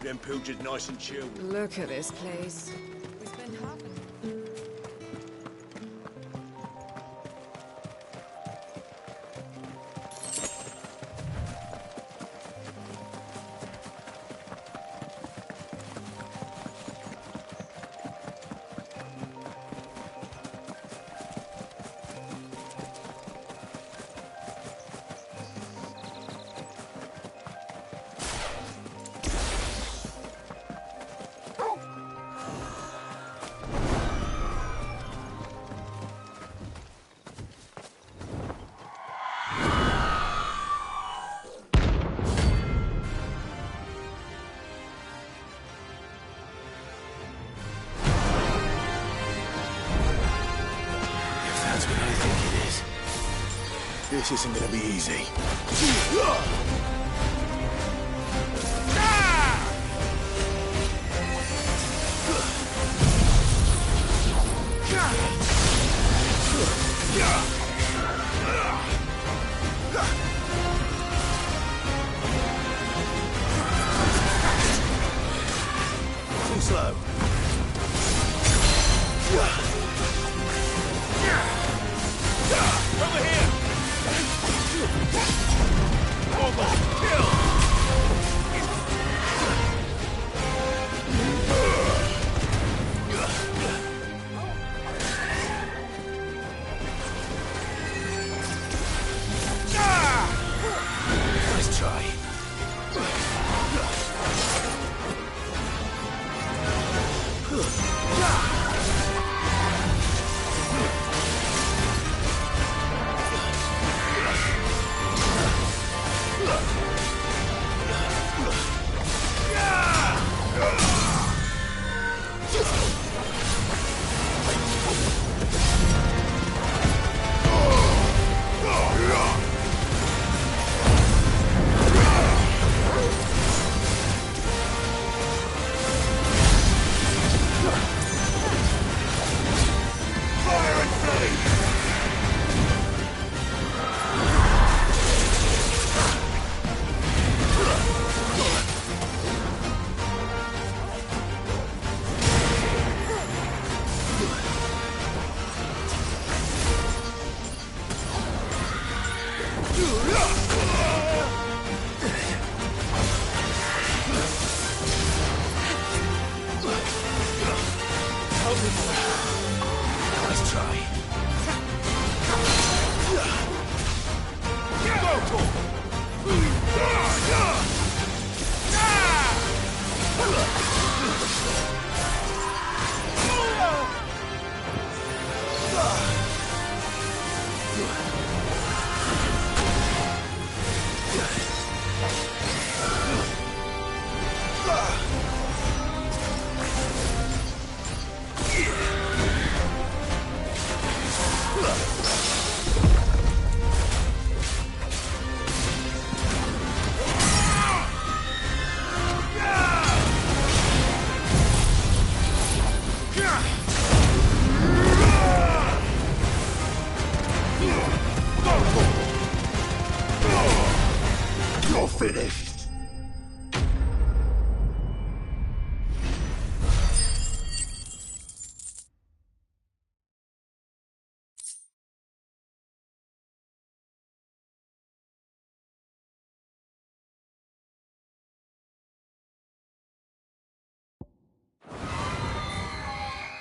Keep them pilgers nice and chilled. Look at this place. We spend half an This isn't gonna be easy. Too slow. Over here! Nice try. Nice try. You're finished.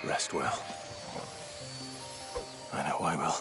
Rest well. I know I will.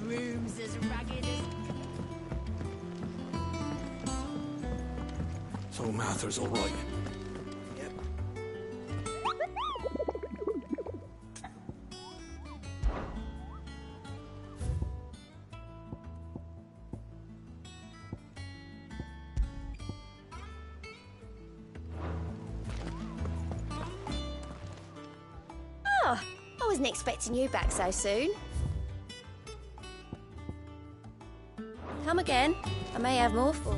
room's as ragged as... So Mather's all right. Yep. wasn't expecting you back so soon. Come again. I may have more for.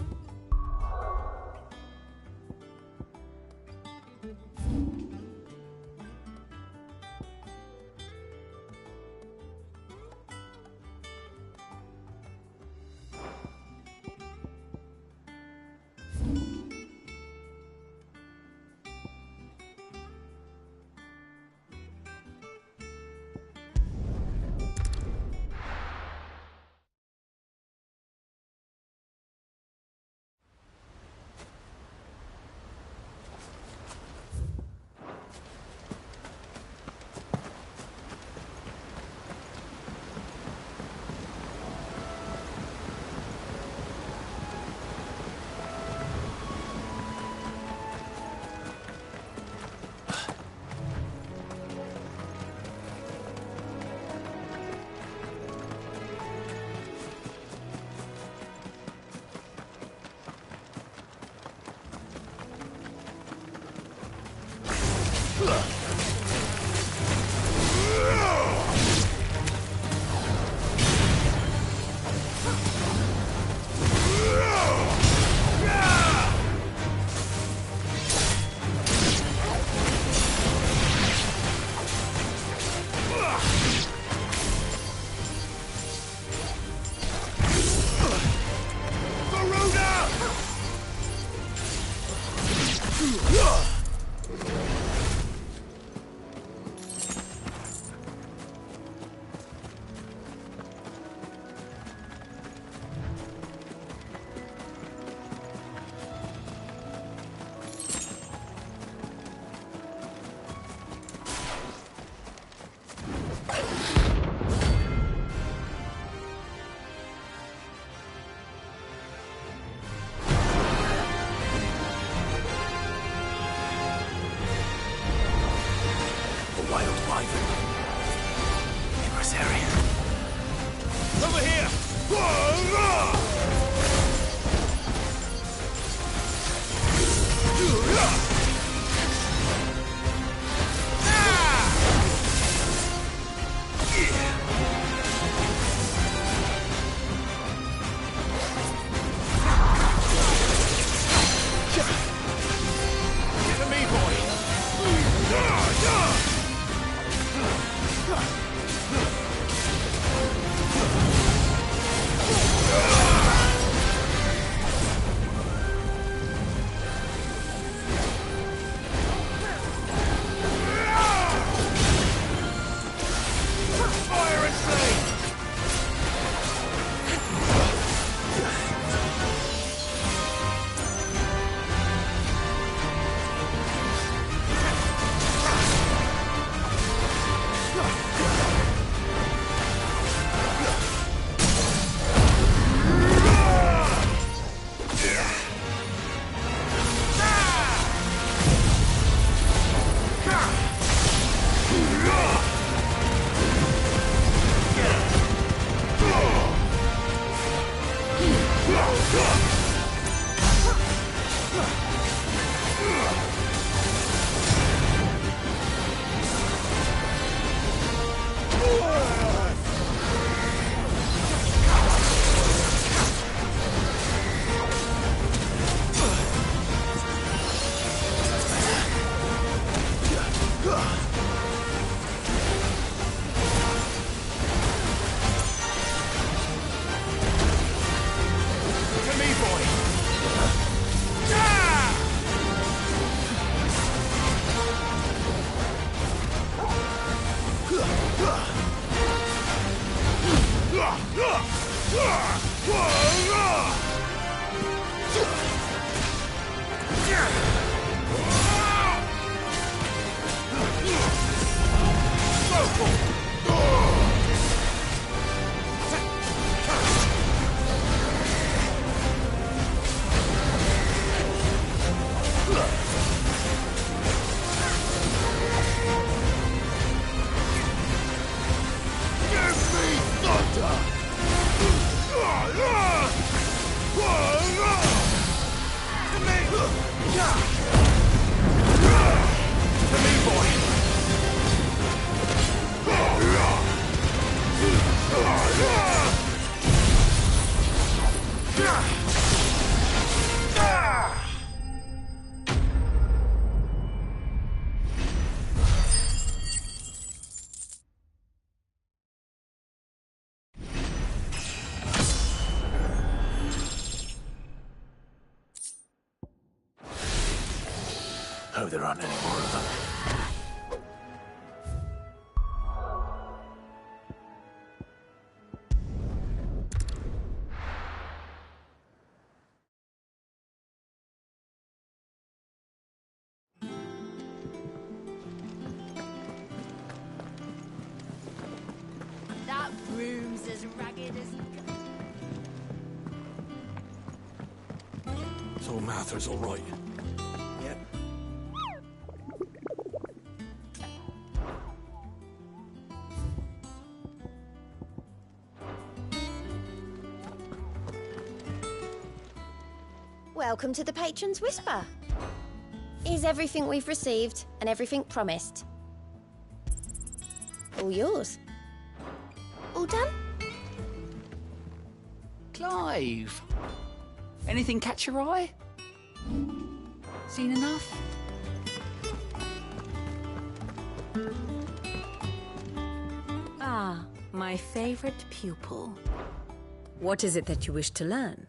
To me, boy! Hope there aren't any more of them. That room's as ragged as... So Mather's all right. Yep. Welcome to the Patron's Whisper. Is everything we've received and everything promised? All yours. All done? Clive! Anything catch your eye? Seen enough? Ah, my favorite pupil. What is it that you wish to learn?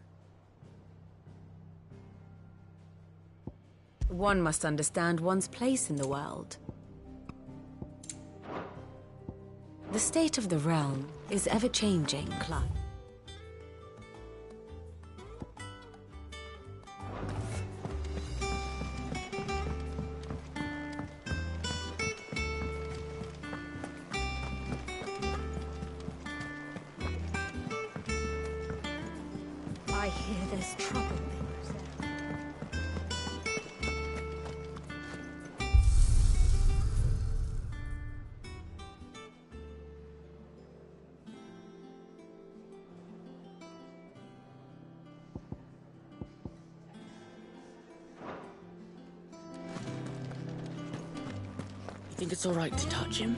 One must understand one's place in the world. The state of the realm is ever-changing, Clive. I hear there's trouble. Think it's all right to touch him?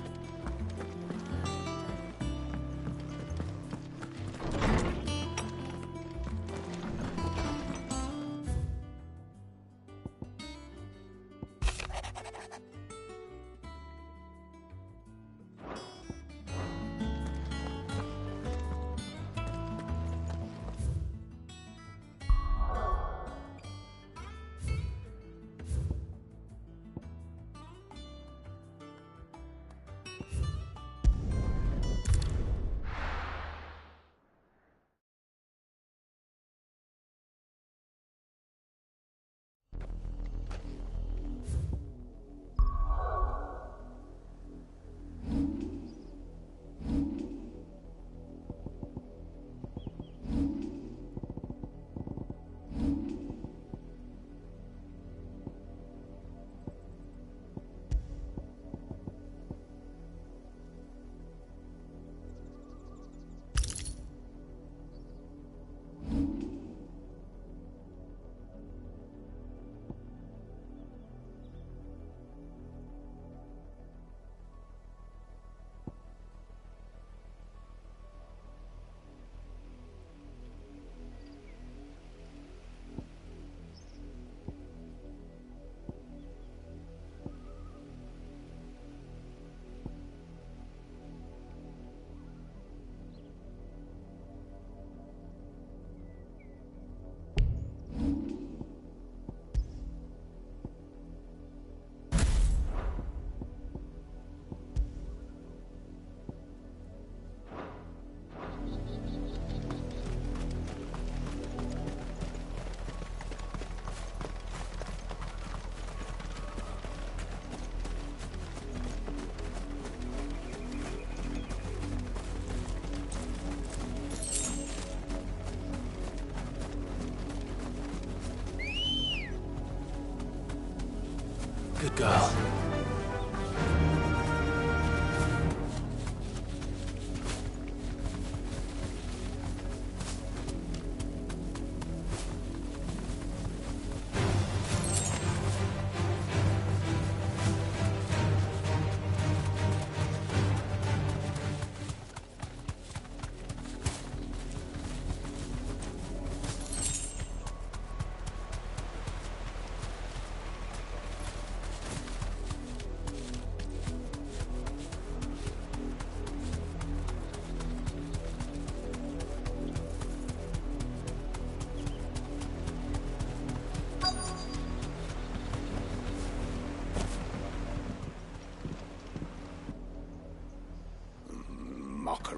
Good girl.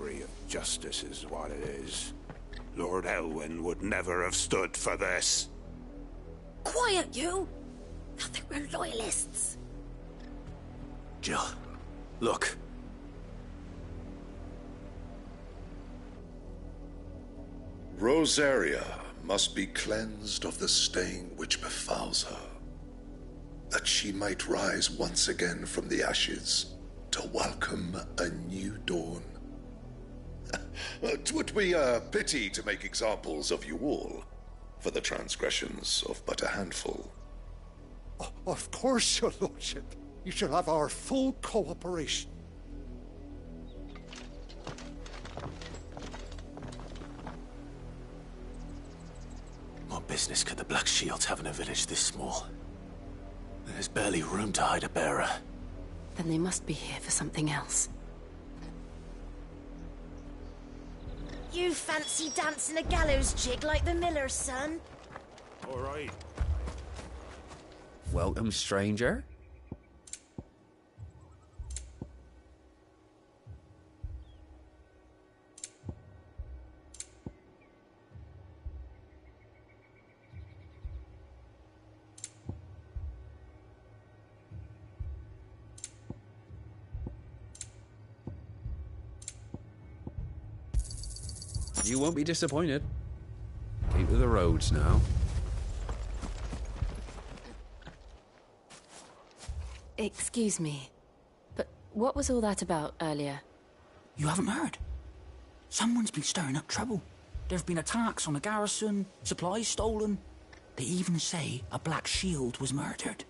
mockery of justice is what it is. Lord Elwyn would never have stood for this. Quiet, you! I think we're loyalists. Jill, look. Rosaria must be cleansed of the stain which befouls her, that she might rise once again from the ashes to welcome a new dawn. It would be a pity to make examples of you all for the transgressions of but a handful. Of course, your lordship. You shall have our full cooperation. What business could the Black Shields have in a village this small? There's barely room to hide a bearer. Then they must be here for something else. You fancy dancing a gallows jig like the miller's son? All right. Welcome, stranger. You won't be disappointed. Keep to the roads now. Excuse me, but what was all that about earlier? You haven't heard? Someone's been stirring up trouble. There have been attacks on the garrison, supplies stolen. They even say a Black Shield was murdered.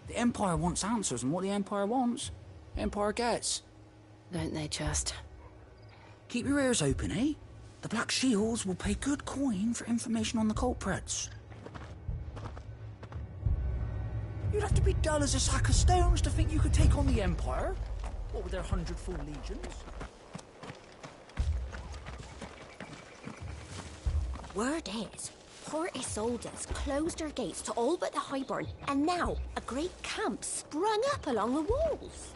The Empire wants answers, and what the Empire wants, the Empire gets. Don't they just? Keep your ears open, eh? The Black Shields will pay good coin for information on the culprits. You'd have to be dull as a sack of stones to think you could take on the Empire. What with their 100-fold legions? Word is, Parte Isolde's closed her gates to all but the Highborn, and now a great camp sprung up along the walls.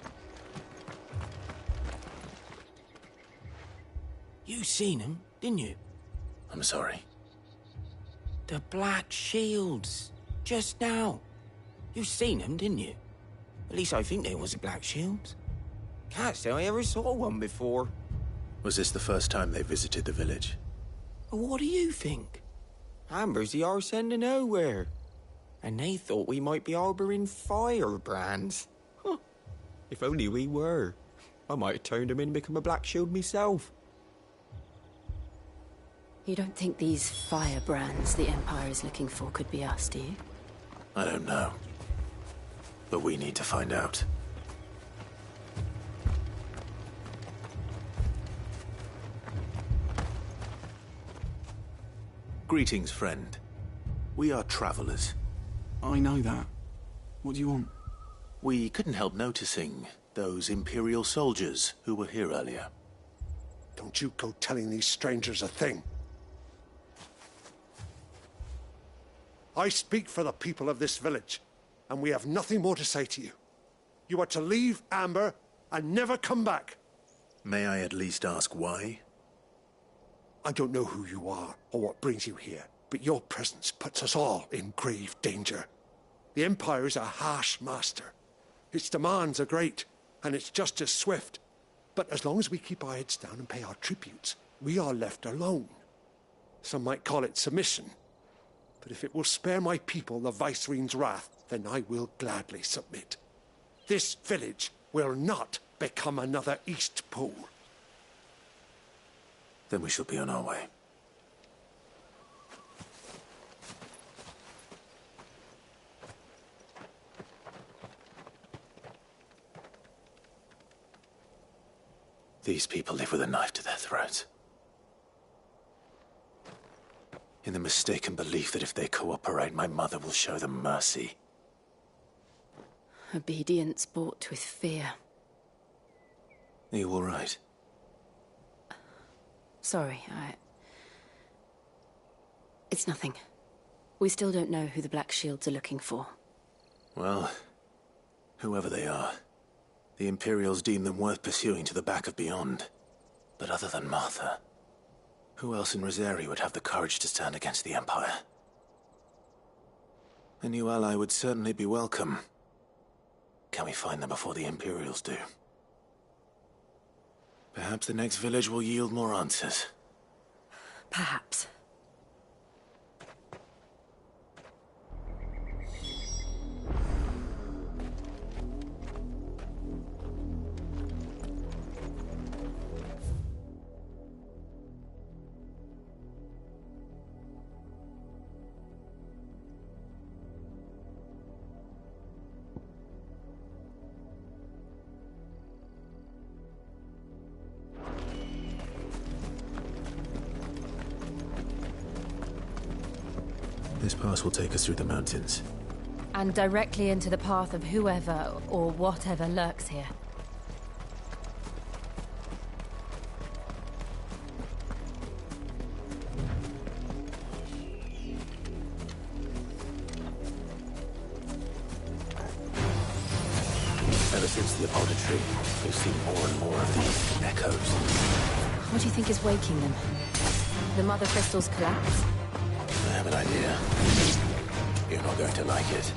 You seen him, didn't you? I'm sorry. The Black Shields. Just now. You seen them, didn't you? At least I think there was a Black Shield. Can't say I ever saw one before. Was this the first time they visited the village? Well, what do you think? Amber's the arse end of nowhere. And they thought we might be harbouring firebrands. Huh. If only we were. I might have turned them in and become a Black Shield myself. You don't think these firebrands the Empire is looking for could be us, do you? I don't know. But we need to find out. Greetings, friend. We are travelers. I know that. What do you want? We couldn't help noticing those Imperial soldiers who were here earlier. Don't you go telling these strangers a thing. I speak for the people of this village, and we have nothing more to say to you. You are to leave Amber and never come back. May I at least ask why? I don't know who you are or what brings you here, but your presence puts us all in grave danger. The Empire is a harsh master. Its demands are great, and its justice swift. But as long as we keep our heads down and pay our tributes, we are left alone. Some might call it submission. But if it will spare my people the Viceroy's wrath, then I will gladly submit. This village will not become another Eastpool. Then we shall be on our way. These people live with a knife to their throats. In the mistaken belief that if they cooperate, my mother will show them mercy. Obedience bought with fear. Are you all right? Sorry, It's nothing. We still don't know who the Black Shields are looking for. Well, whoever they are, the Imperials deem them worth pursuing to the back of beyond. But other than Martha, who else in Rosari would have the courage to stand against the Empire? A new ally would certainly be welcome. Can we find them before the Imperials do? Perhaps the next village will yield more answers. Perhaps. This pass will take us through the mountains. And directly into the path of whoever or whatever lurks here. Ever since the apothecary, we've seen more and more of these echoes. What do you think is waking them? The Mother Crystal's collapse? I have an idea. You're not going to like it.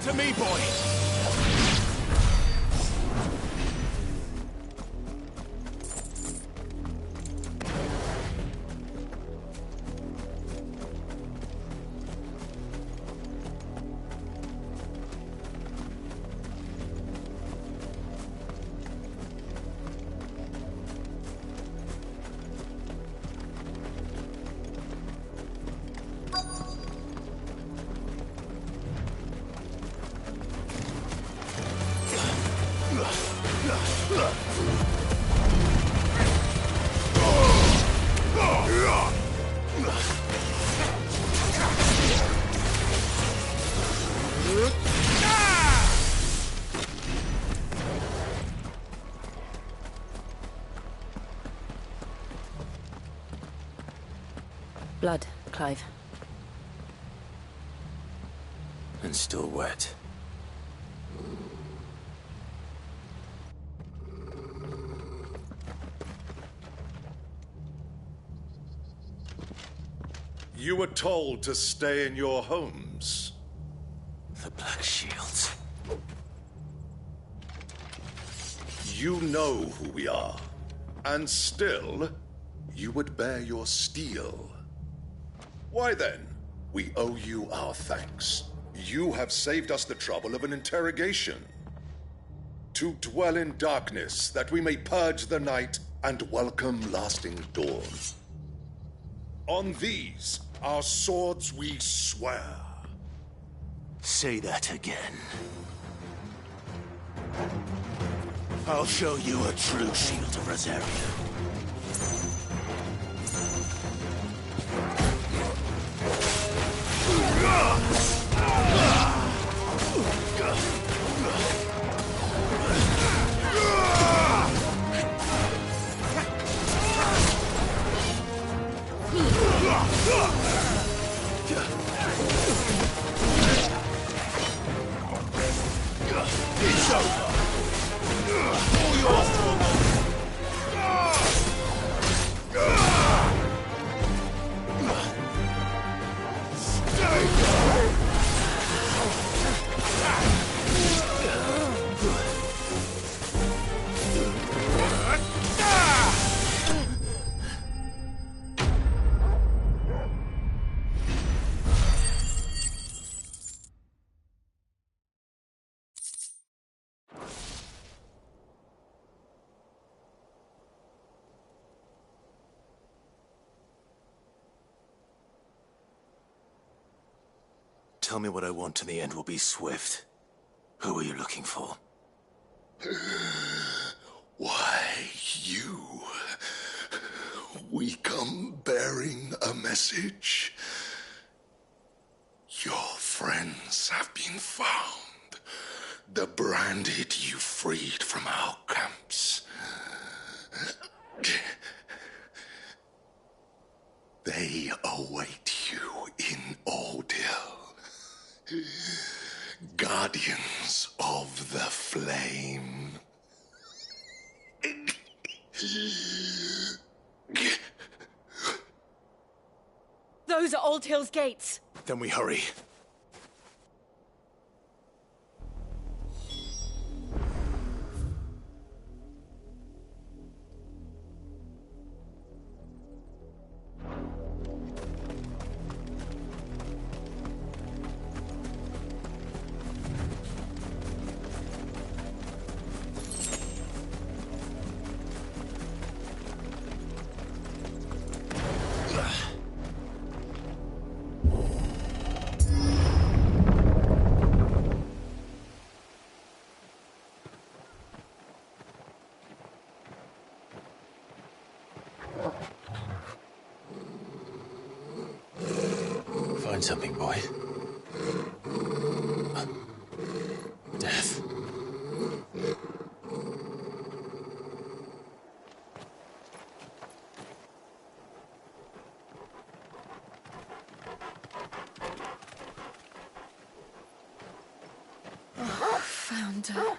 To me, boy! Blood, Clive. And still wet. You were told to stay in your homes. The Black Shields. You know who we are. And still, you would bear your steel. Why then, we owe you our thanks. You have saved us the trouble of an interrogation. To dwell in darkness, that we may purge the night and welcome lasting dawn. On these, our swords we swear. Say that again. I'll show you a true shield of Rosario. It's over. All yours for a moment. Tell me what I want and the end will be swift. Who are you looking for? Why, you. We come bearing a message. Your friends have been found. The branded you freed from our camps. They await you in Ordeal. Guardians of the Flame. Those are Old Hill's gates. Then we hurry. find something, boy. Death. Found her.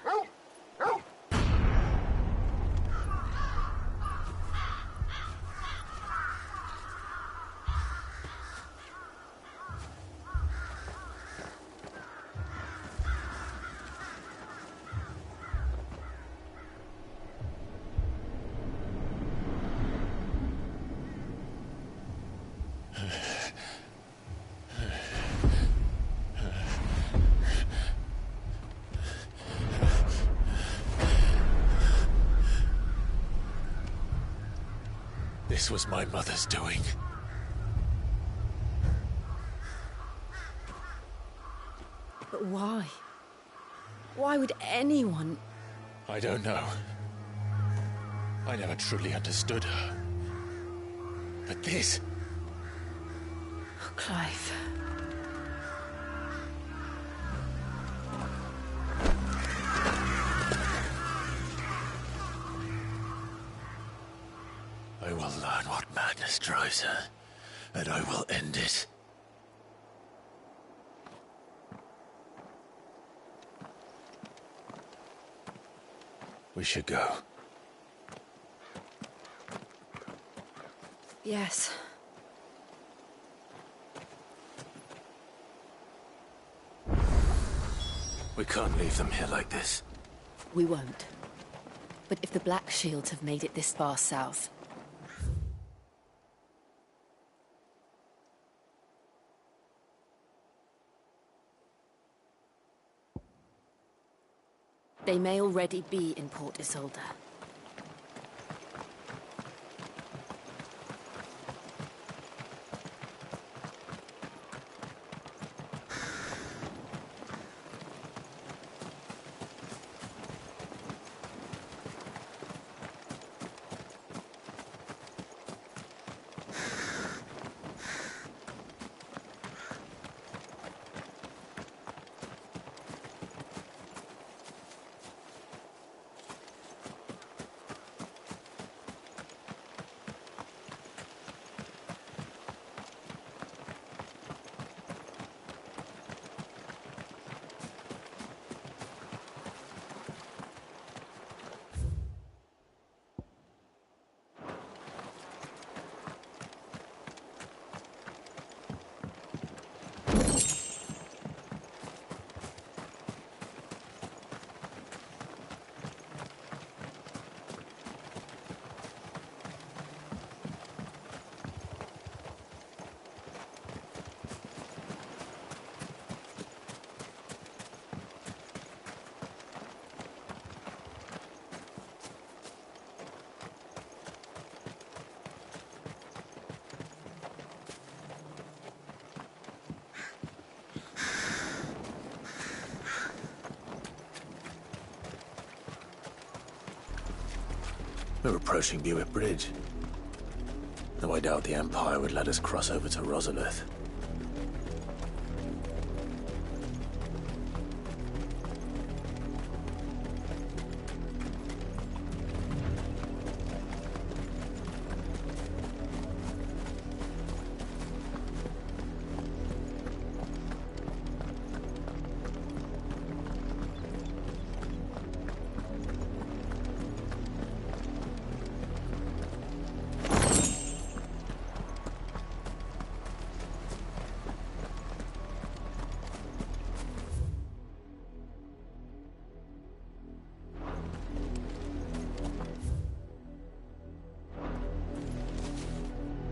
This was my mother's doing. But why? Why would anyone... I don't know. I never truly understood her. But this... Oh, Clive. I will learn what madness drives her, and I will end it. We should go. Yes. We can't leave them here like this. We won't. But if the Black Shields have made it this far south, they may already be in Port Isolde. We're approaching Buick Bridge. Though I doubt the Empire would let us cross over to Rosalith.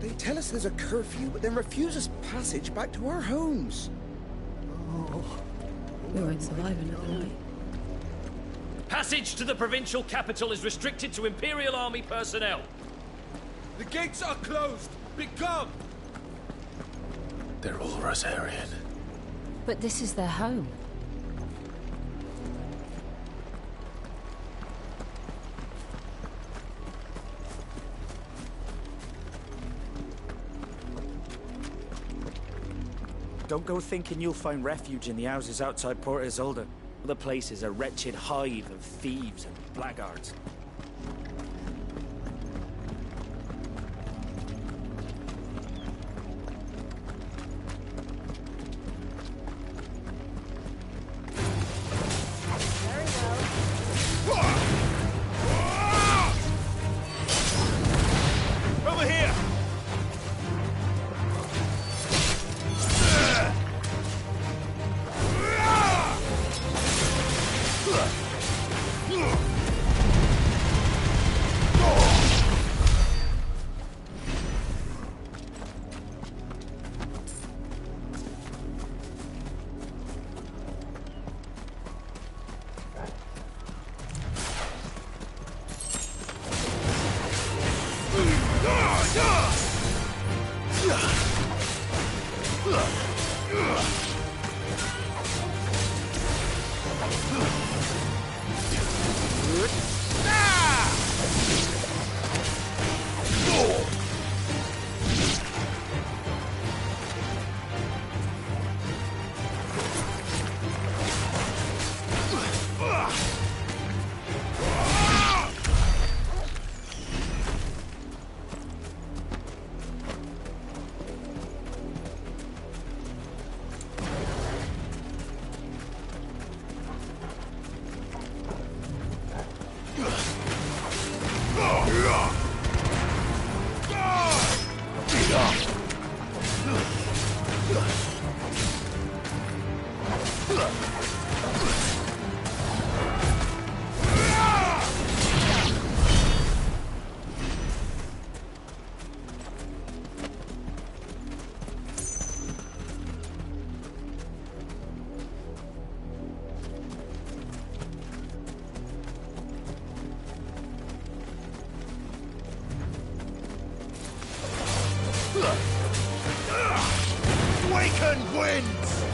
They tell us there's a curfew, but then refuse us passage back to our homes. We won't survive another night. Passage to the provincial capital is restricted to Imperial Army personnel. The gates are closed! Become! They're all Rosarian. But this is their home. Don't go thinking you'll find refuge in the houses outside Port Isolde. The place is a wretched hive of thieves and blackguards. Over here! Awaken winds!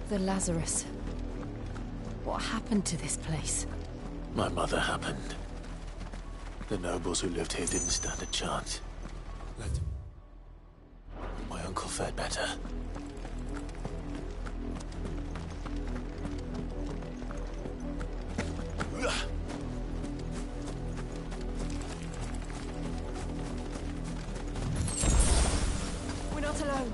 The Lazarus. What happened to this place? My mother happened. The nobles who lived here didn't stand a chance. My uncle fared better. We're not alone.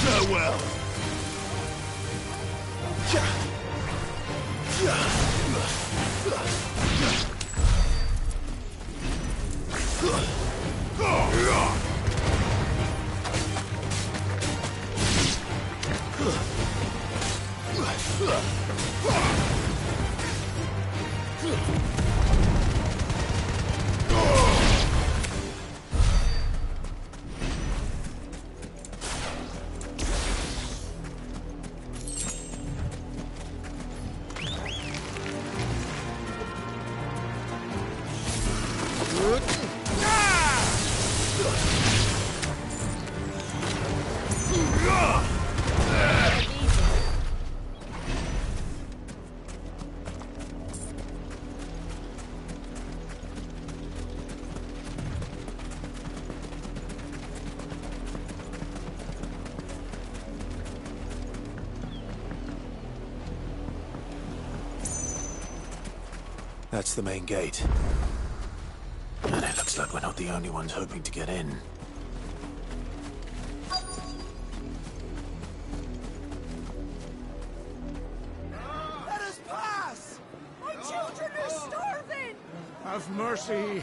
Farewell. That's the main gate. And it looks like we're not the only ones hoping to get in. Let us pass! My children are starving! Have mercy.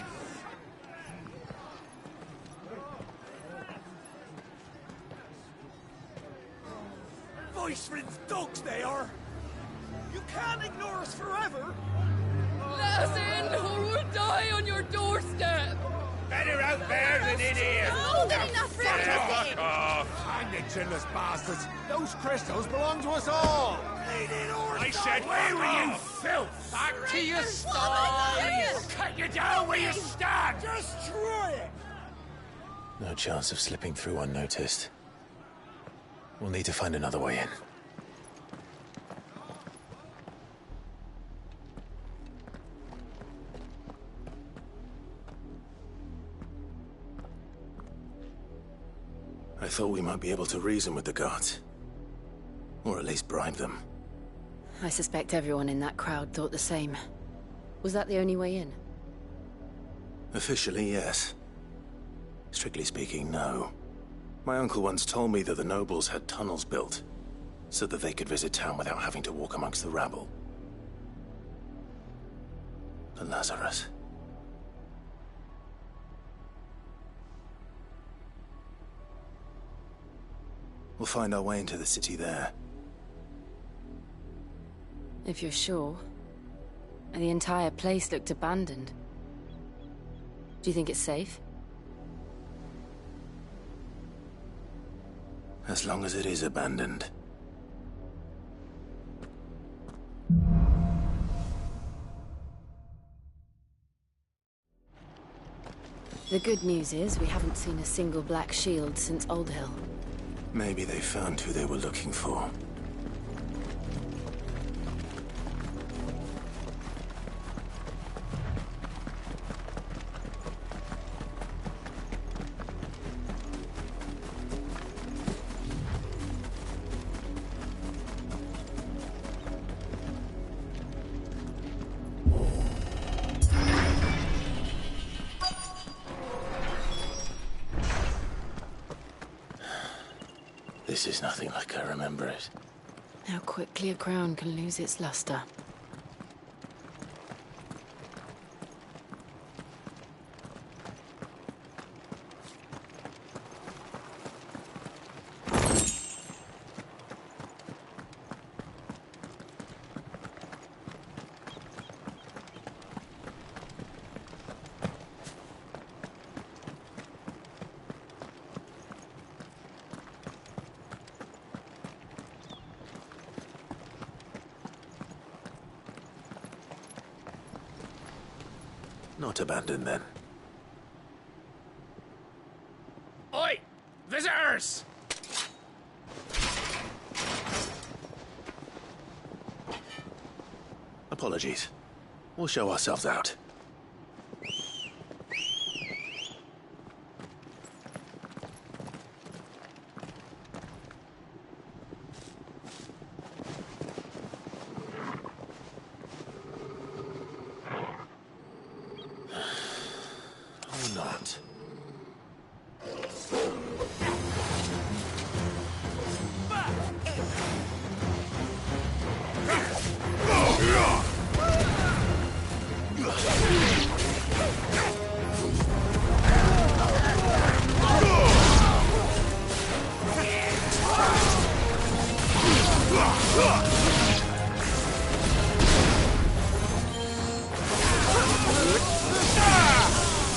Voice-ridden dogs they are! You can't ignore us forever! Let us in, or we'll die on your doorstep! Better out there than in here! More than enough for us to Fuck sit. off! Hang the chinless bastards! Those crystals belong to us all! I said, where were you, filth? Back to your What stall! am I Cut you down where you stand! Just try it! No chance of slipping through unnoticed. We'll need to find another way in. I thought we might be able to reason with the guards. Or at least bribe them. I suspect everyone in that crowd thought the same. Was that the only way in? Officially, yes. Strictly speaking, no. My uncle once told me that the nobles had tunnels built, so that they could visit town without having to walk amongst the rabble. But Lazarus... We'll find our way into the city there. If you're sure. The entire place looked abandoned. Do you think it's safe? As long as it is abandoned. The good news is we haven't seen a single black shield since Old Hill. Maybe they found who they were looking for. This is nothing like I remember it. How quickly a crown can lose its luster. Not abandoned, then. Oi! Visitors! Apologies. We'll show ourselves out. Or not.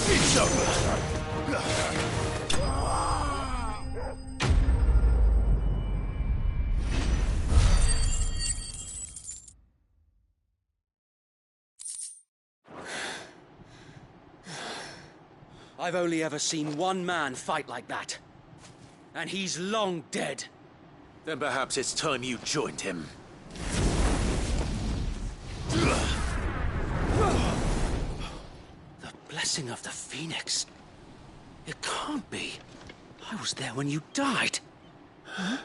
It's over. I've only ever seen one man fight like that. And he's long dead. Then perhaps it's time you joined him. The blessing of the Phoenix. It can't be. I was there when you died. Huh?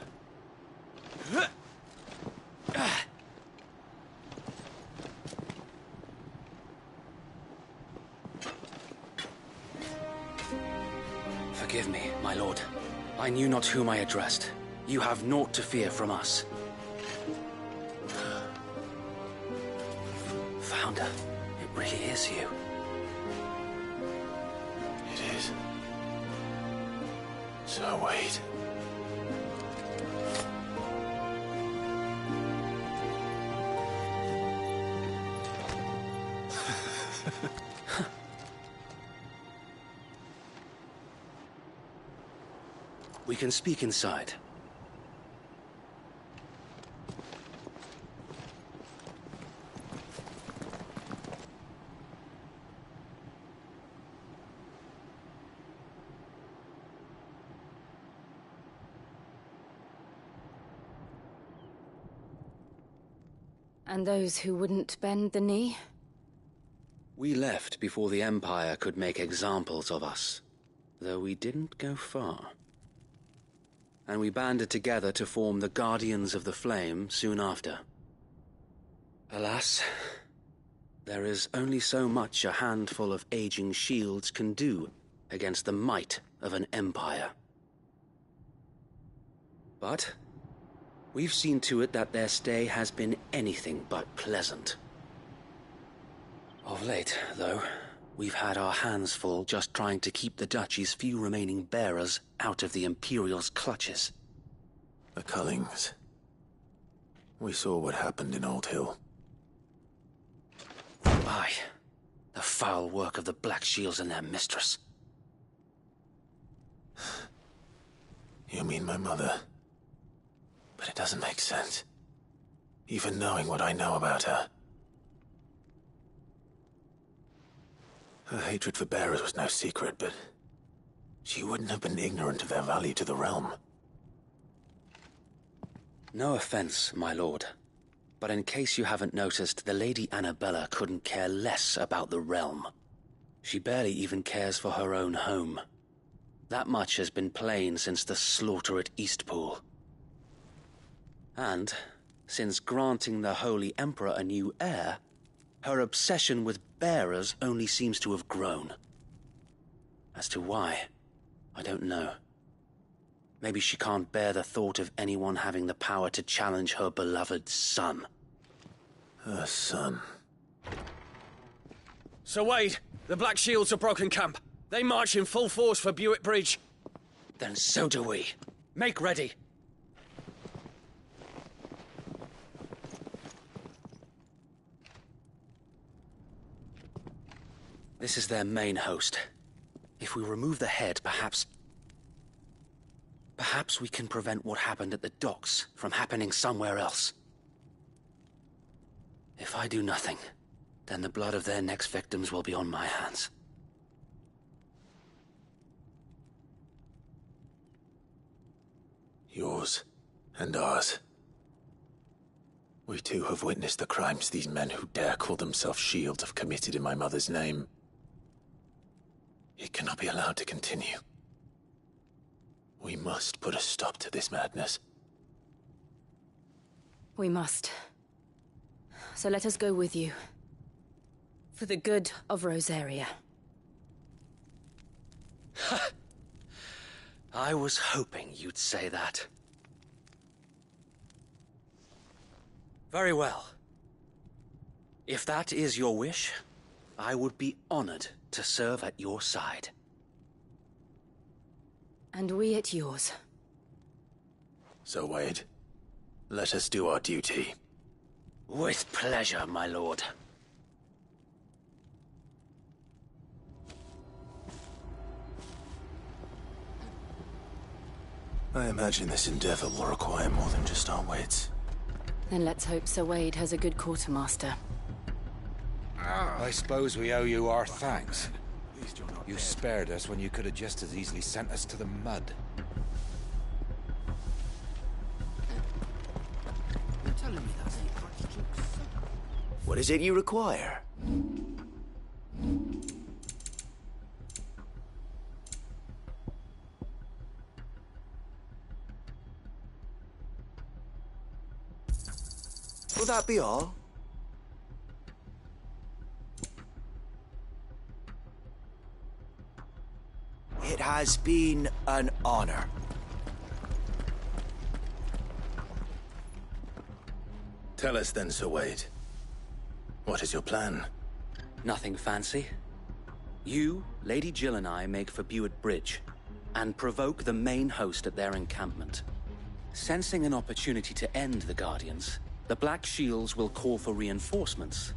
Forgive me, my lord. I knew not whom I addressed. You have naught to fear from us. Founder, it really is you. It is. So wait. We can speak inside. And those who wouldn't bend the knee? We left before the Empire could make examples of us, though we didn't go far. And we banded together to form the Guardians of the Flame soon after. Alas, there is only so much a handful of aging shields can do against the might of an empire. But we've seen to it that their stay has been anything but pleasant. Of late, though, we've had our hands full just trying to keep the Duchy's few remaining bearers out of the Imperial's clutches. The Cullings. We saw what happened in Old Hill. Aye, the foul work of the Black Shields and their mistress. You mean my mother? But it doesn't make sense. Even knowing what I know about her. Her hatred for bearers was no secret, but she wouldn't have been ignorant of their value to the realm. No offense, my lord, but in case you haven't noticed, the Lady Annabella couldn't care less about the realm. She barely even cares for her own home. That much has been plain since the slaughter at Eastpool. And, since granting the Holy Emperor a new heir, her obsession with bearers only seems to have grown. As to why, I don't know. Maybe she can't bear the thought of anyone having the power to challenge her beloved son. Her son. Sir Wade, the Black Shields have broken camp. They march in full force for Buick Bridge. Then so do we. Make ready. This is their main host. If we remove the head, perhaps we can prevent what happened at the docks from happening somewhere else. If I do nothing, then the blood of their next victims will be on my hands. Yours and ours. We too have witnessed the crimes these men who dare call themselves shields have committed in my mother's name. It cannot be allowed to continue. We must put a stop to this madness. We must. So let us go with you. For the good of Rosaria. I was hoping you'd say that. Very well. If that is your wish, I would be honored to serve at your side. And we at yours. So, Wade, let us do our duty. With pleasure, my lord. I imagine this endeavor will require more than just our wits. Then let's hope Sir Wade has a good quartermaster. I suppose we owe you our thanks. You spared us when you could have just as easily sent us to the mud. You're telling me that's the Archduke's son? What is it you require? Will that be all? It has been an honor. Tell us then, Sir Wade. What is your plan? Nothing fancy. You, Lady Jill and I make for Buick Bridge, and provoke the main host at their encampment. Sensing an opportunity to end the Guardians, the Black Shields will call for reinforcements,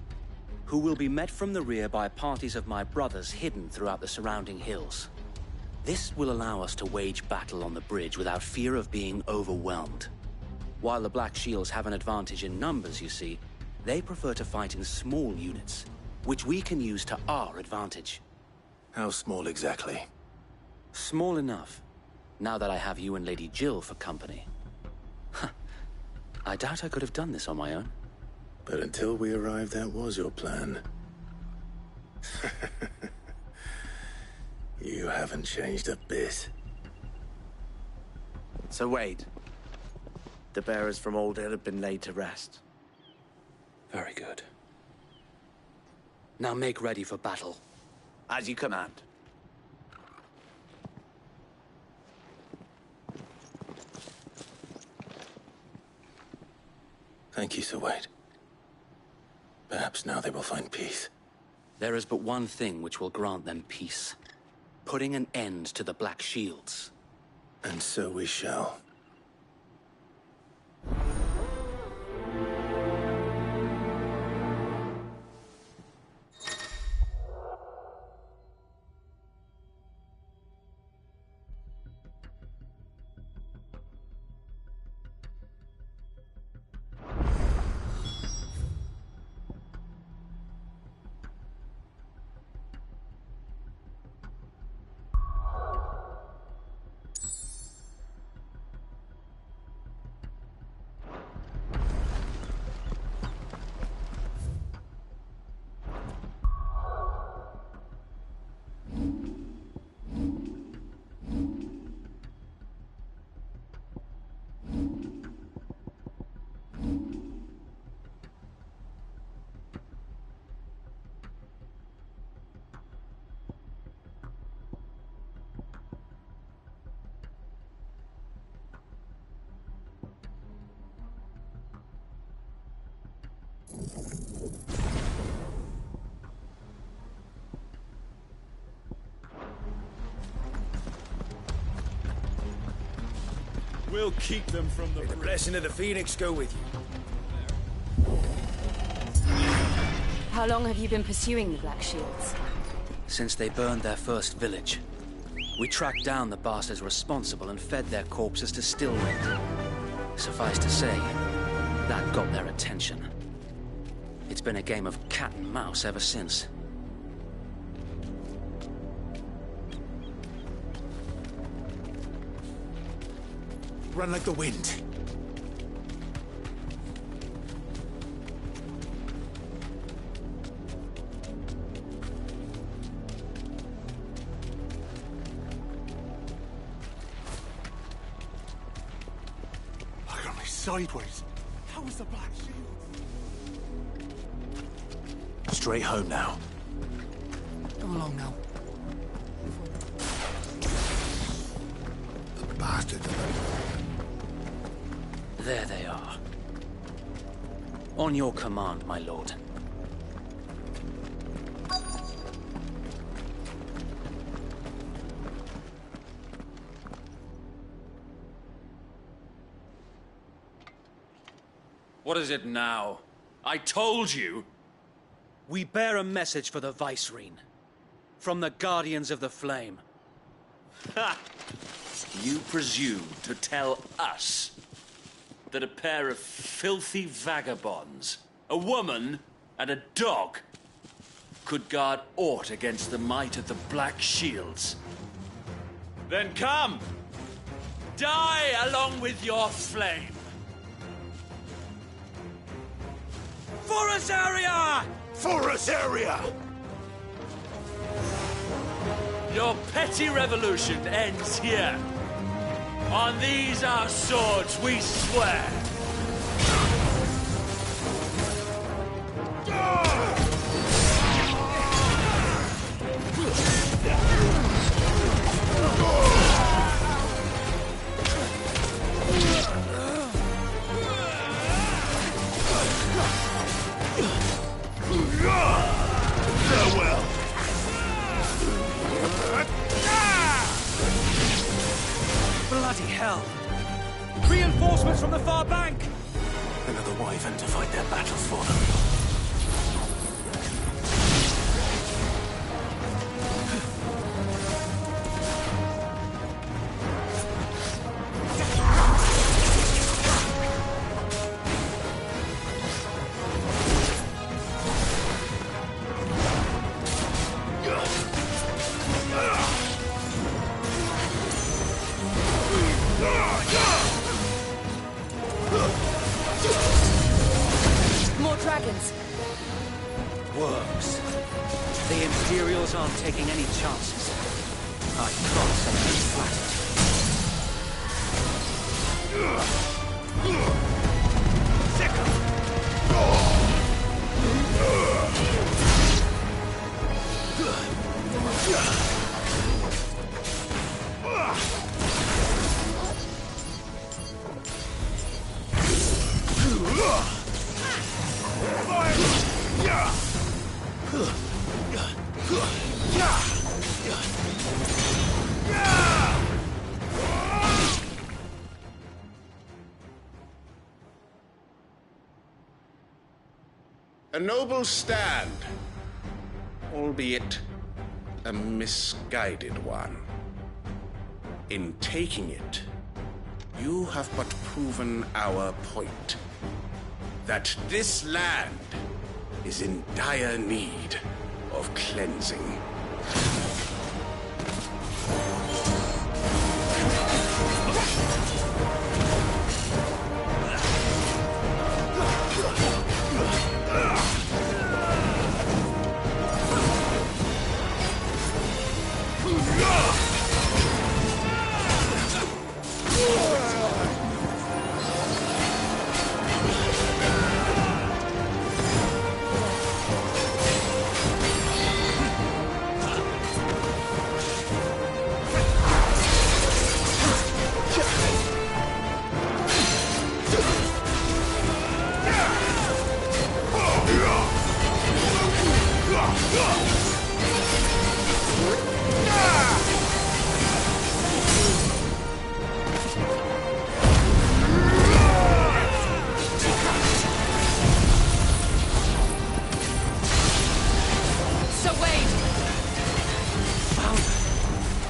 who will be met from the rear by parties of my brothers hidden throughout the surrounding hills. This will allow us to wage battle on the bridge without fear of being overwhelmed. While the Black Shields have an advantage in numbers, you see, they prefer to fight in small units, which we can use to our advantage. How small exactly? Small enough, now that I have you and Lady Jill for company. I doubt I could have done this on my own. But until we arrived, that was your plan. You haven't changed a bit. So Wade, the bearers from Old Hill have been laid to rest. Very good. Now make ready for battle. As you command. Thank you, Sir Wade. Perhaps now they will find peace. There is but one thing which will grant them peace. Putting an end to the Black Shields. And so we shall. We'll keep them from the... May the blessing of the Phoenix go with you. How long have you been pursuing the Black Shields? Since they burned their first village. We tracked down the bastards responsible and fed their corpses to Stillwind. Suffice to say, that got their attention. It's been a game of cat and mouse ever since. Run like the wind. Look at me sideways. How was the Black Shield? Straight home now. Come along now. The bastards. There they are. On your command, my lord. What is it now? I told you! We bear a message for the Vicereine. From the Guardians of the Flame. Ha! You presume to tell us that a pair of filthy vagabonds, a woman and a dog, could guard aught against the might of the Black Shields? Then come! Die along with your flame! For Azaria! For Azaria! Your petty revolution ends here. On these our swords we swear. Farewell. Bloody hell! Reinforcements from the far bank! Another wyvern to fight their battles for them. nobles aren't taking any chances. I can't say I'm flattered. A noble stand, albeit a misguided one. In taking it, you have but proven our point. That this land is in dire need of cleansing.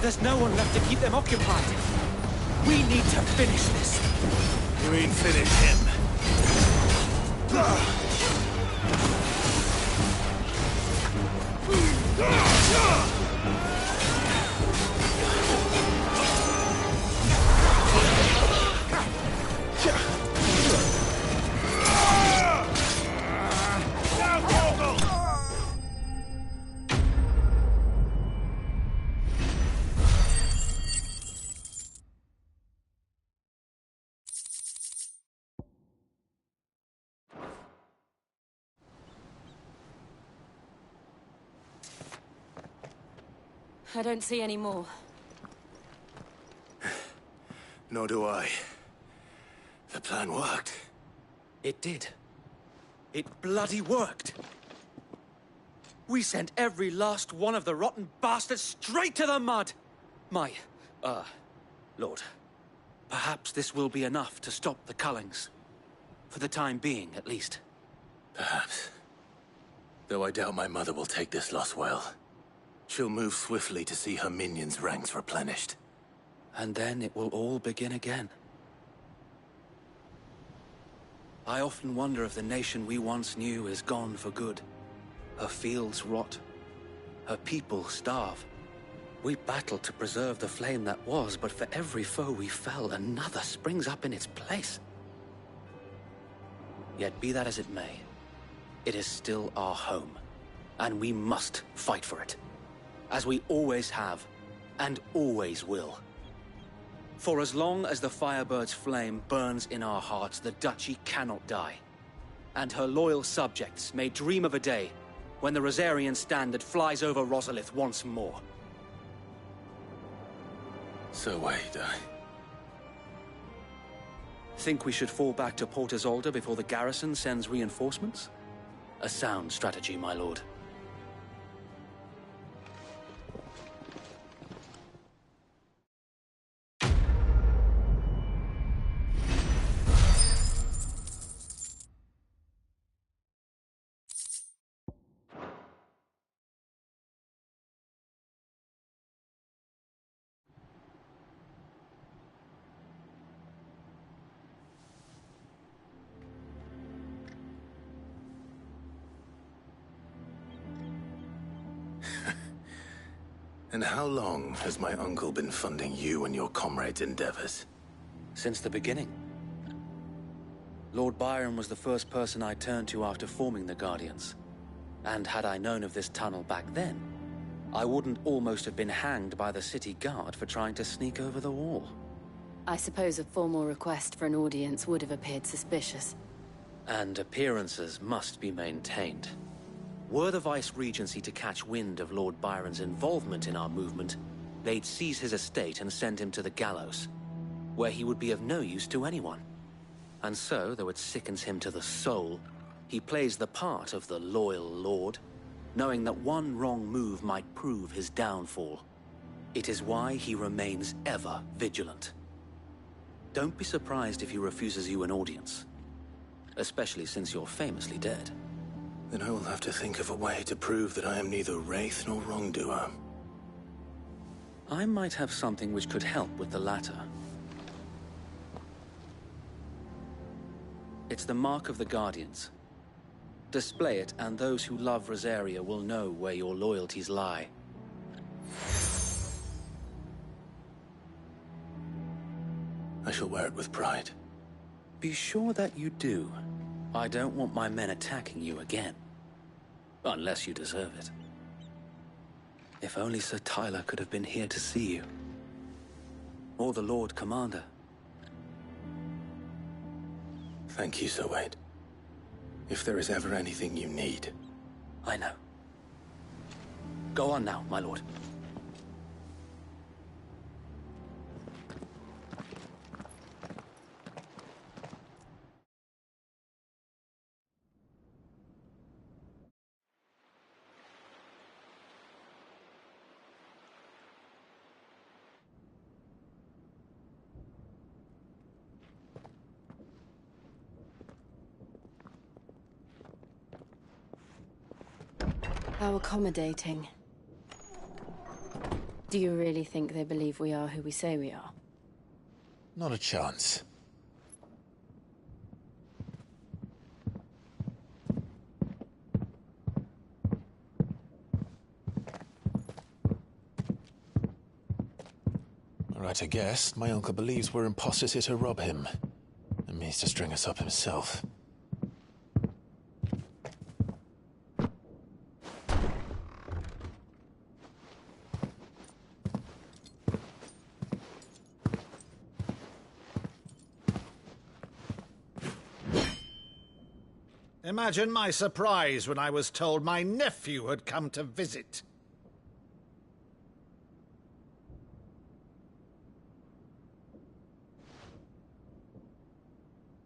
There's no one left to keep them occupied. We need to finish this. You mean finish him? I don't see any more. Nor do I. The plan worked. It did. It bloody worked. We sent every last one of the rotten bastards straight to the mud! Lord, perhaps this will be enough to stop the Cullings. For the time being, at least. Perhaps. Though I doubt my mother will take this loss well. She'll move swiftly to see her minions' ranks replenished. And then it will all begin again. I often wonder if the nation we once knew is gone for good. Her fields rot. Her people starve. We battled to preserve the flame that was, but for every foe we fell, another springs up in its place. Yet be that as it may, it is still our home, and we must fight for it. As we always have, and always will. For as long as the Firebird's flame burns in our hearts, the Duchy cannot die. And her loyal subjects may dream of a day when the Rosarian standard flies over Rosalith once more. So wait, Think we should fall back to Port Isolde before the garrison sends reinforcements? A sound strategy, my lord. And how long has my uncle been funding you and your comrades' endeavors? Since the beginning. Lord Byron was the first person I turned to after forming the Guardians. And had I known of this tunnel back then, I wouldn't almost have been hanged by the city guard for trying to sneak over the wall. I suppose a formal request for an audience would have appeared suspicious. And appearances must be maintained. Were the Vice-Regency to catch wind of Lord Byron's involvement in our movement, they'd seize his estate and send him to the gallows, where he would be of no use to anyone. And so, though it sickens him to the soul, he plays the part of the loyal lord, knowing that one wrong move might prove his downfall. It is why he remains ever vigilant. Don't be surprised if he refuses you an audience, especially since you're famously dead. Then I will have to think of a way to prove that I am neither wraith nor wrongdoer. I might have something which could help with the latter. It's the Mark of the Guardians. Display it, and those who love Rosaria will know where your loyalties lie. I shall wear it with pride. Be sure that you do. I don't want my men attacking you again. Unless you deserve it. If only Sir Tyler could have been here to see you. Or the Lord Commander. Thank you, Sir Wade. If there is ever anything you need. I know. Go on now, my lord. How accommodating. Do you really think they believe we are who we say we are? Not a chance. Right, I guess. My uncle believes we're imposters here to rob him. And means to string us up himself. Imagine my surprise when I was told my nephew had come to visit.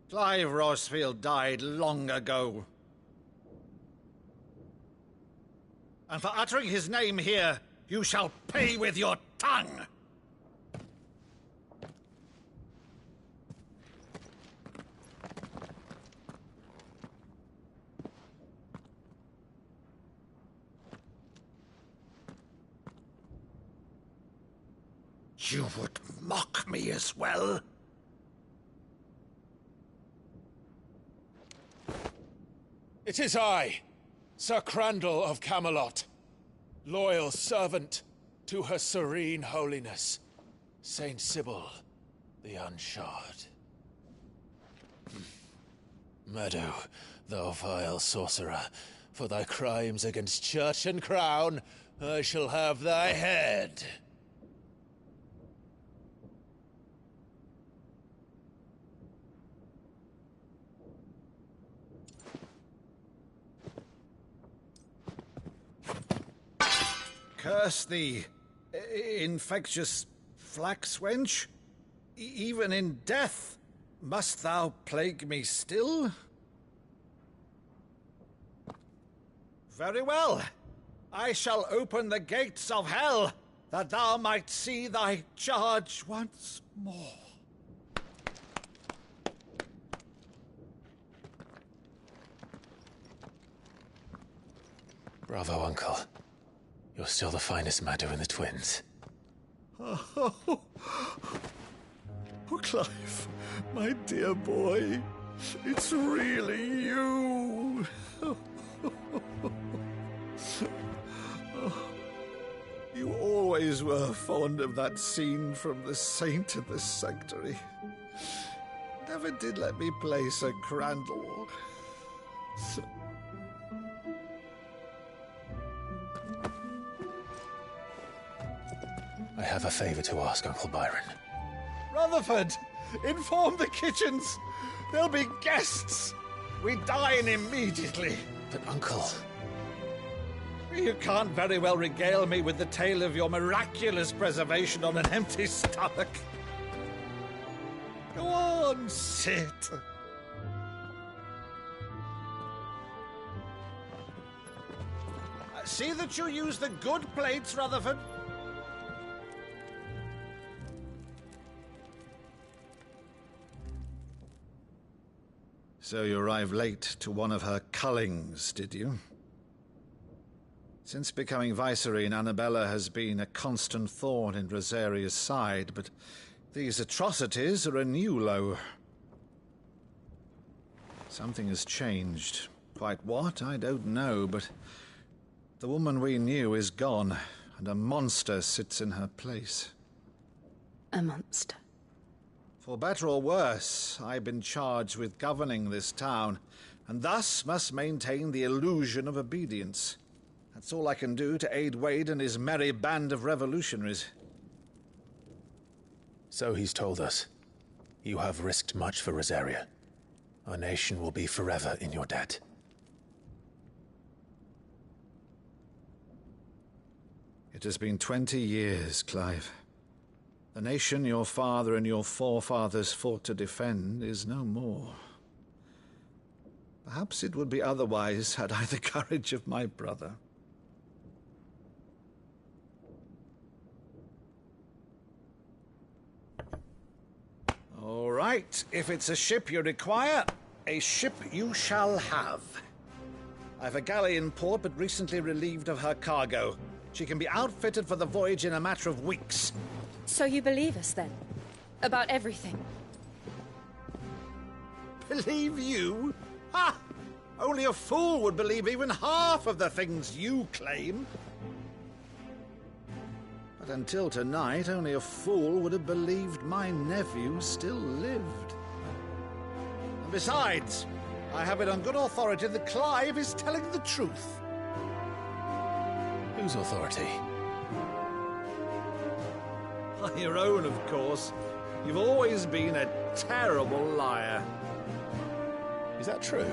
Clive Rosfield died long ago. And for uttering his name here, you shall pay with your tongue! You would mock me as well? It is I, Sir Crandall of Camelot, loyal servant to Her Serene Holiness, Saint Sybil the Unshod. Meadow, thou vile sorcerer, for thy crimes against church and crown, I shall have thy head. Curse thee, infectious flax wench. Even in death, must thou plague me still? Very well. I shall open the gates of hell, that thou might see thy charge once more. Bravo, Uncle. You're still the finest Maddo in the twins. Oh, Clive, my dear boy, it's really you. You always were fond of that scene from The Saint in the Sanctuary. Never did let me play Sir Crandall. I have a favor to ask, Uncle Byron. Rutherford, inform the kitchens. There'll be guests. We dine immediately. But, Uncle... You can't very well regale me with the tale of your miraculous preservation on an empty stomach. Go on, sit. See that you use the good plates, Rutherford. So you arrived late to one of her cullings, did you? Since becoming Vicereine, Annabella has been a constant thorn in Rosaria's side, but these atrocities are a new low. Something has changed. Quite what, I don't know, but the woman we knew is gone, and a monster sits in her place. A monster? For better or worse, I've been charged with governing this town, and thus must maintain the illusion of obedience. That's all I can do to aid Wade and his merry band of revolutionaries. So he's told us. You have risked much for Rosaria. Our nation will be forever in your debt. It has been 20 years, Clive. The nation your father and your forefathers fought to defend is no more. Perhaps it would be otherwise had I the courage of my brother. All right, if it's a ship you require, a ship you shall have. I've a galley in port, but recently relieved of her cargo. She can be outfitted for the voyage in a matter of weeks. So you believe us, then? About everything? Believe you? Ha! Only a fool would believe even half of the things you claim. But until tonight, only a fool would have believed my nephew still lived. And besides, I have it on good authority that Clive is telling the truth. Whose authority? Your own, of course. You've always been a terrible liar. Is that true?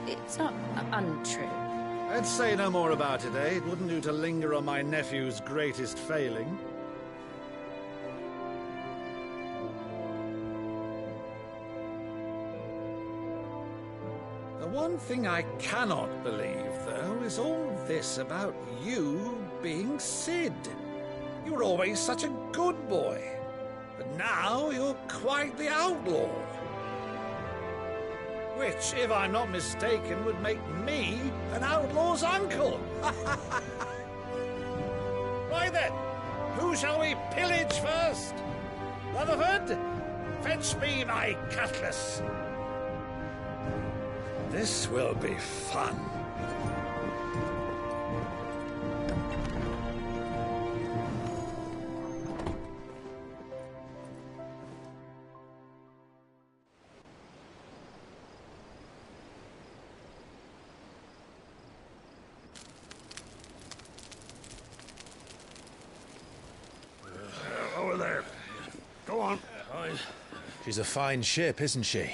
It's not untrue. Let's say no more about it, eh? It wouldn't do to linger on my nephew's greatest failing. The one thing I cannot believe, though, is all this about you being Sid. You were always such a good boy, but now you're quite the outlaw. Which, if I'm not mistaken, would make me an outlaw's uncle. Right then, who shall we pillage first? Rutherford, fetch me my cutlass. This will be fun. Over there. Go on. She's a fine ship, isn't she?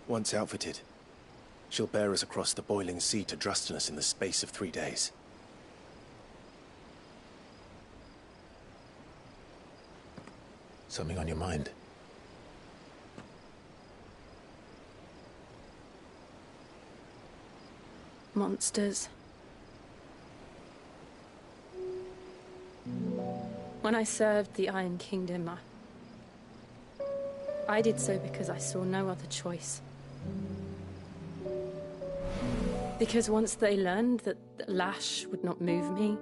Once outfitted, she'll bear us across the boiling sea to Drustinus in the space of 3 days. Something on your mind? Monsters. When I served the Iron Kingdom, I did so because I saw no other choice. Because once they learned that the lash would not move me,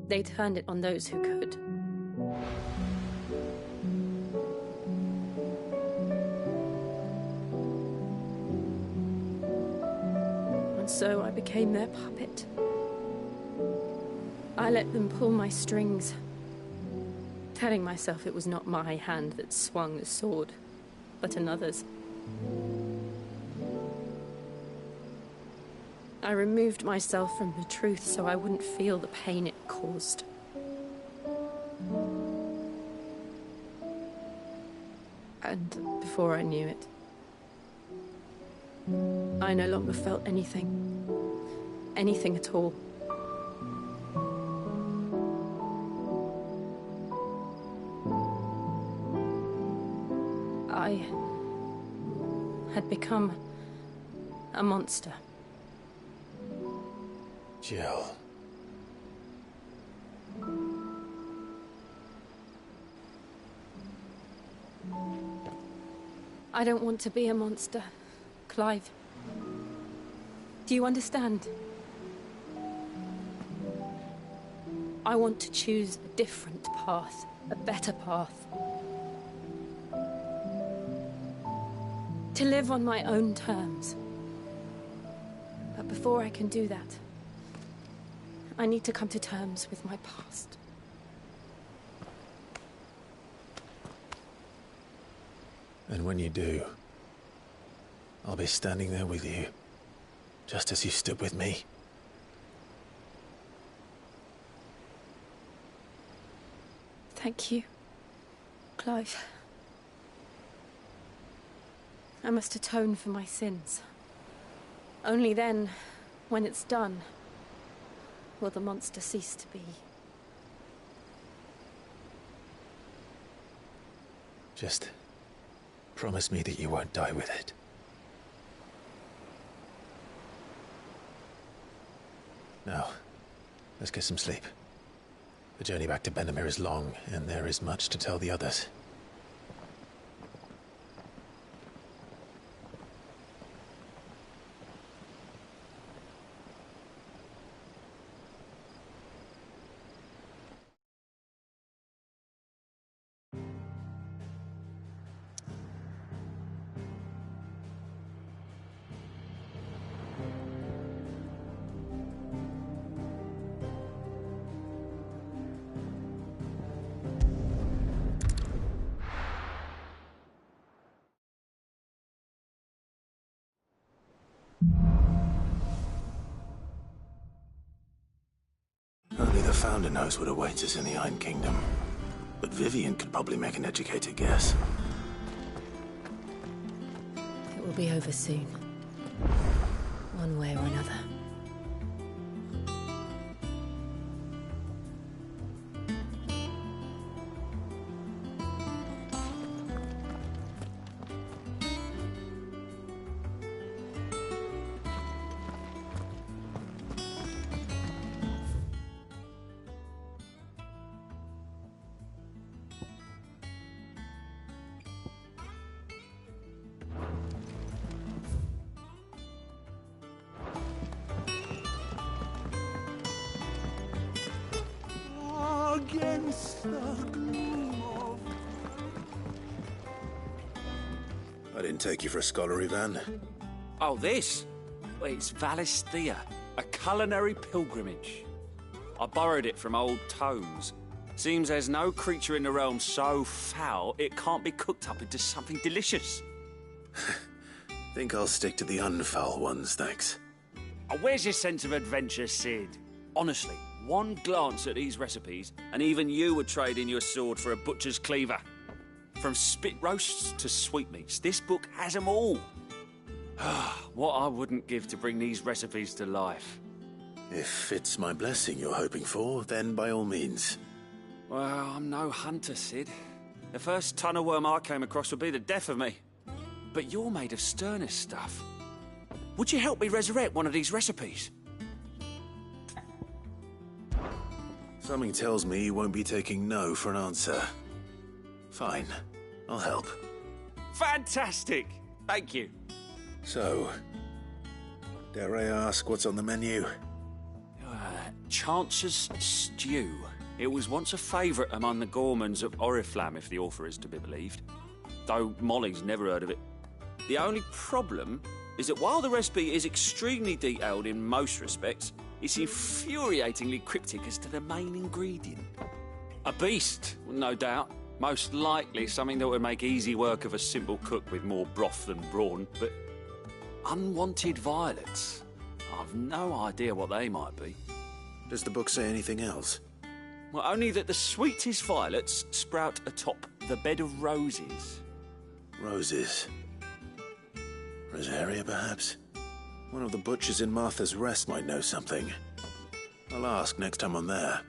they turned it on those who could. And so I became their puppet. I let them pull my strings, telling myself it was not my hand that swung the sword, but another's. I removed myself from the truth so I wouldn't feel the pain it caused. And before I knew it, I no longer felt anything. Anything at all. I had become a monster. Jill. I don't want to be a monster, Clive. Do you understand? I want to choose a different path, a better path. To live on my own terms. But before I can do that, I need to come to terms with my past. And when you do, I'll be standing there with you, just as you stood with me. Thank you, Clive. I must atone for my sins. Only then, when it's done, will the monster cease to be. Just promise me that you won't die with it. Now, let's get some sleep. The journey back to Benamir is long, and there is much to tell the others. Only the Founder knows what awaits us in the Iron Kingdom. But Vivian could probably make an educated guess. It will be over soon. One way or another. Against the gloom of... I didn't take you for a scholar, Ivan. Oh, this? Well, it's Valisthea, a culinary pilgrimage. I borrowed it from old tomes. Seems there's no creature in the realm so foul it can't be cooked up into something delicious. Think I'll stick to the unfoul ones, thanks. Oh, where's your sense of adventure, Sid? Honestly, one glance at these recipes, and even you would trade in your sword for a butcher's cleaver. From spit roasts to sweetmeats, this book has them all. What I wouldn't give to bring these recipes to life. If it's my blessing you're hoping for, then by all means. Well, I'm no hunter, Sid. The first tunnel worm I came across would be the death of me. But you're made of sterner stuff. Would you help me resurrect one of these recipes? Something tells me you won't be taking no for an answer. Fine, I'll help. Fantastic! Thank you. So, dare I ask what's on the menu? Chance's Stew. It was once a favourite among the gourmands of Oriflamme, if the author is to be believed. Though Molly's never heard of it. The only problem is that while the recipe is extremely detailed in most respects, it's infuriatingly cryptic as to the main ingredient. A beast, no doubt. Most likely something that would make easy work of a simple cook with more broth than brawn, but unwanted violets. I've no idea what they might be. Does the book say anything else? Well, only that the sweetest violets sprout atop the bed of roses. Roses. Rosaria, perhaps? One of the butchers in Martha's Rest might know something. I'll ask next time I'm there.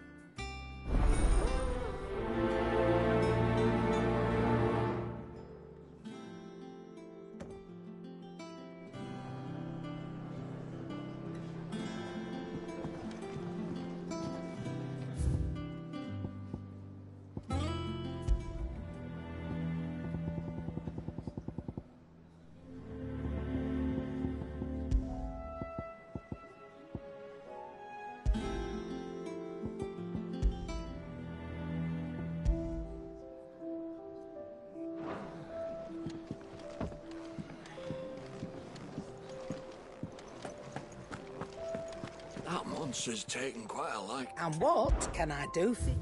That monster's taken quite a like. And what can I do for you?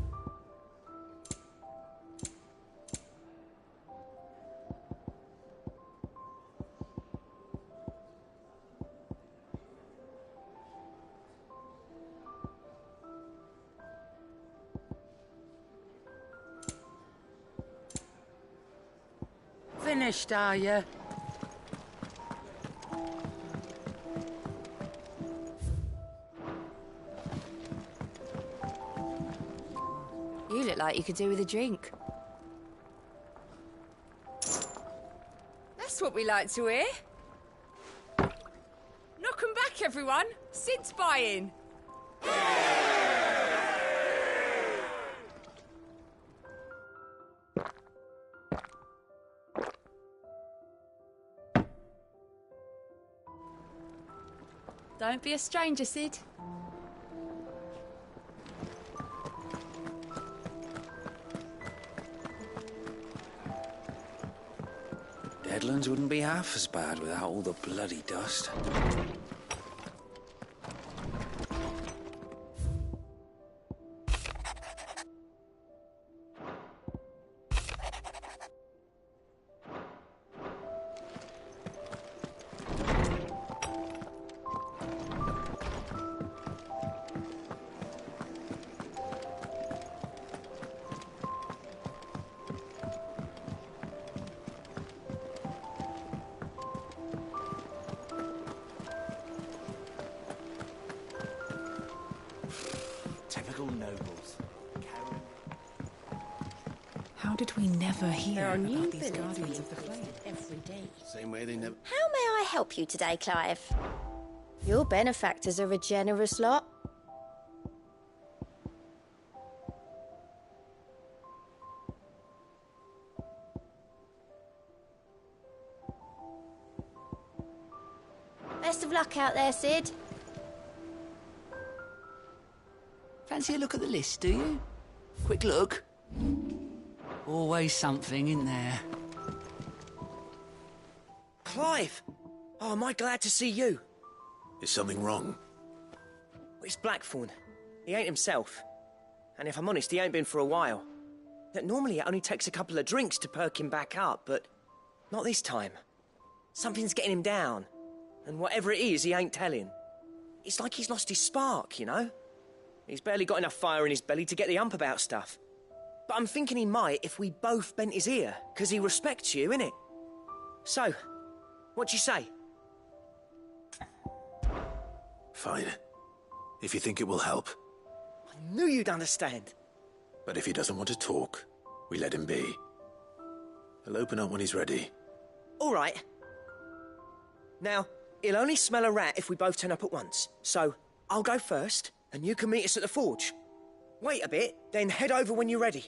Finished, are you? You look like you could do with a drink. That's what we like to hear. Knock 'em back, everyone. Sid's buying. Don't be a stranger, Sid. Deadlands wouldn't be half as bad without all the bloody dust. Typical nobles. How did we never hear There are new about these villains Guardians being of the Flame? created every day. Same way they never... How may I help you today, Clive? Your benefactors are a generous lot. Best of luck out there, Sid. Fancy a look at the list, do you? Quick look. Always something in there. Clive! Oh, am I glad to see you? Is something wrong? It's Blackthorn. He ain't himself. And if I'm honest, he ain't been for a while. Normally it only takes a couple of drinks to perk him back up, but not this time. Something's getting him down. And whatever it is, he ain't telling. It's like he's lost his spark, you know? He's barely got enough fire in his belly to get the ump about stuff. But I'm thinking he might if we both bent his ear, because he respects you, innit? So, what do you say? Fine. If you think it will help. I knew you'd understand. But if he doesn't want to talk, we let him be. He'll open up when he's ready. All right. Now, he'll only smell a rat if we both turn up at once. So, I'll go first, and you can meet us at the forge. Wait a bit, then head over when you're ready.